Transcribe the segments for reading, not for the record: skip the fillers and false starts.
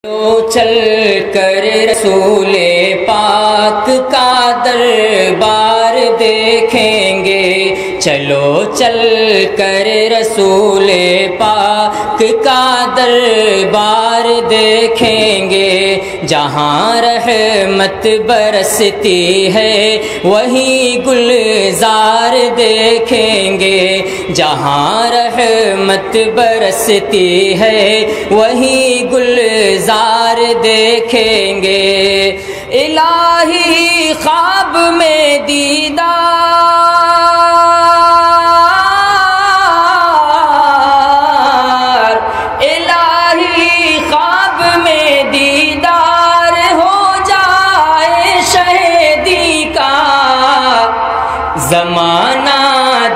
تو چل کر رسول پاک کا دربار دیکھیں گے، چلو چل کر رسول پاک کا دربار دیکھیں گے، جہاں رحمت برستی ہے وہیں گلزار دیکھیں گے، جہاں رحمت برستی ہے وہیں گلزار دیکھیں گے۔ الہی خواب میں دیدار، الہی خواب میں دیدار ہو جائے شہیدی کا، زمانہ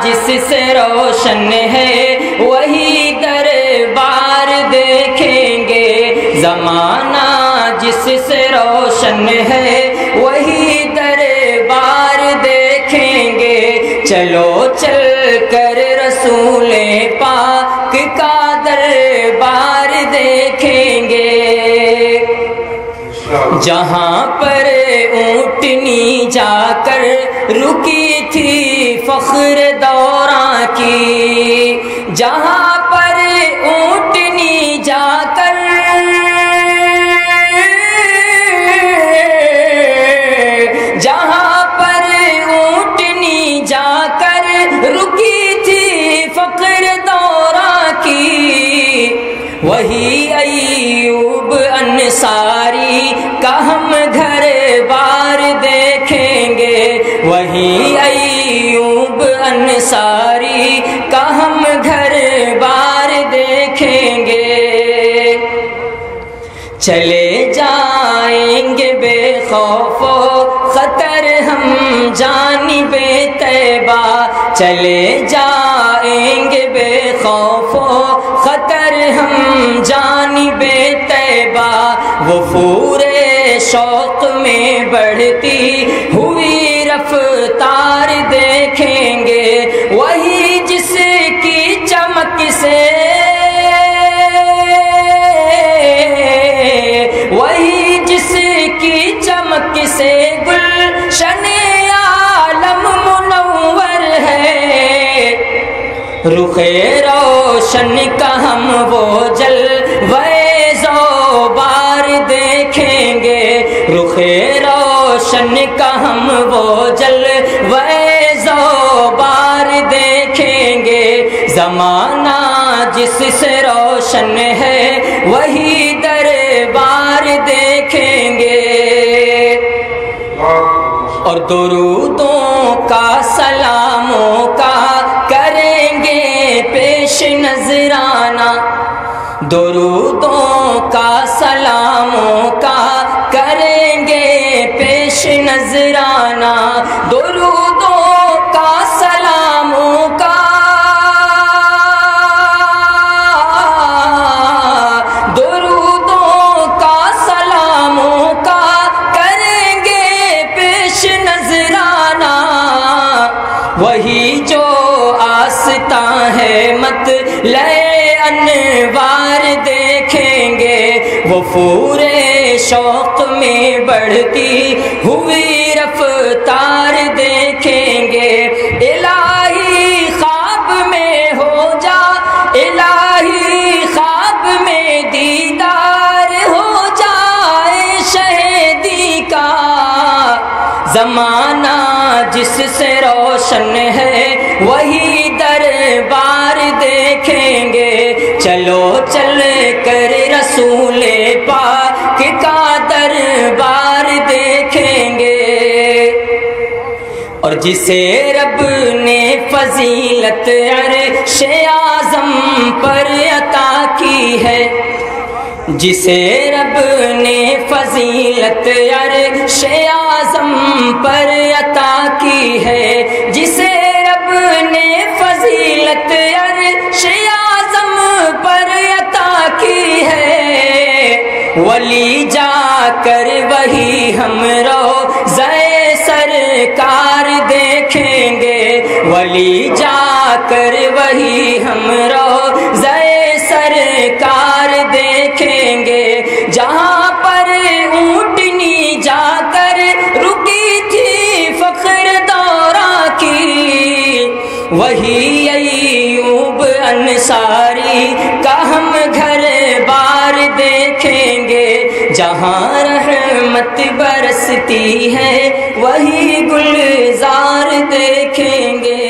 جس سے روشن ہے وہی دربار دیکھیں گے، زمانہ جس سے روشن ہے وہی دربار دیکھیں گے، چلو چل کر رسول پاک کا دربار دیکھیں گے، جہاں پر اونٹنی جا کر رکی تھی فخر دوراں کی، جہاں پر اونٹنی جا کر رکی تھی فخر دوراں کی، وہی ایوب انصاری کا ہم گھر بار دیکھیں گے، وہی ایوب انصاری کا ہم گھر بار دیکھیں گے، چلے جائیں گے بے خوف و خطر ہم جانب طیبہ، چلے جائیں گے بے خوف و خطر ہم جانب طیبہ، وفور شوق میں بڑھتی ہوئی رفتار دیکھیں گے، وہی جس کی چمک سے، وہی جس کی چمک سے گلشن عالم منور ہے، رخ روشن کا ہم وہ جلوے زوبار دیکھیں گے، رخ روشن کا ہم وہ جلوے زوبار دیکھیں گے، زمانہ جس سے روشن ہے وہی دربار دیکھیں گے، اور درودوں کا سلاموں کا کریں گے پیش نذرانہ، درودوں کا سلاموں کا کریں گے پیش نذرانہ، درودوں کا سلاموں کا، درودوں کا سلاموں کا کریں گے پیش نذرانہ، وہی جو آستاں ہے مطلع انوار دیکھیں گے، وفور شوق میں بڑھتی ہوئی رفتار دیکھیں گے، الہی خواب میں ہو جا، الہی خواب میں دیدار ہو جائے شہیدی کا، زمانہ جس سے روشن ہے وہی دربار دیکھیں گے، چلو چل کر رسول پاک کا دربار دیکھیں گے، اور جسے رب نے فضیلت عرش اعظم پر عطا کی ہے، جسے رب نے فضیلت عرش اعظم پر عطا کی ہے، جسے رب نے فضیلت عرش اعظم پر عطا کی ہے، ولی جا کر وہی ہم روضہ سرکار دیکھیں گے، ولی جا کر وہی ہم روضہ سرکار دیکھیں گے، جہاں وہی ایوب انصاری کا ہم گھر بار دیکھیں گے، جہاں رحمت برستی ہے وہی گلزار دیکھیں گے۔